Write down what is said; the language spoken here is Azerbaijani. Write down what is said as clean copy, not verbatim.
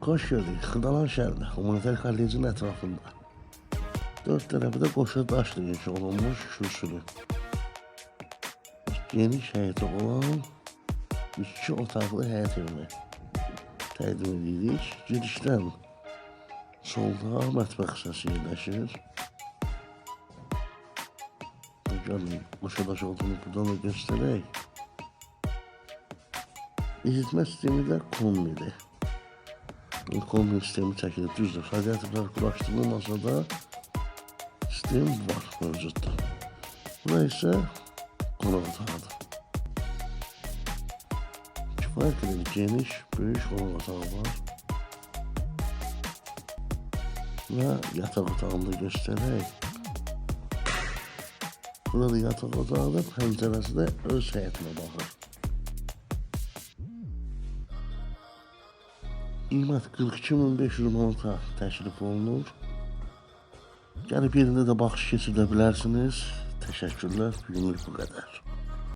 Xoş gördük. Xırdalan şəhərində, humanitar kollecin ətrafında. 4 tərəfi də qoşa daşla inşa olunmuş kürsülü. Geniş həyəti olan 2 otaqlı həyət evini təqdim edirik. Girişdən solda mətbəx hissəsi yerləşir. Gəlin, qoşa daş olduğunu buradan da göstərək. İzitmə sistemi də kombidir. Kombi sistemi çəkilir, düzdür. Radiatorlar quraşdırılmasa da sistem var, mövcuddur. Bura isə qonaq otağıdır. Kifayət qədər geniş, böyük qonaq otağı var. Və yataq otağını da göstərək. Burada yataq otağıdır, pəncərəsi də öz həyətinə baxır. Qiymət 42.500 manata təklif olunur. Gəlib yerində də baxış keçirə bilərsiniz. Təşəkkürlər, bugünlük bu qədər.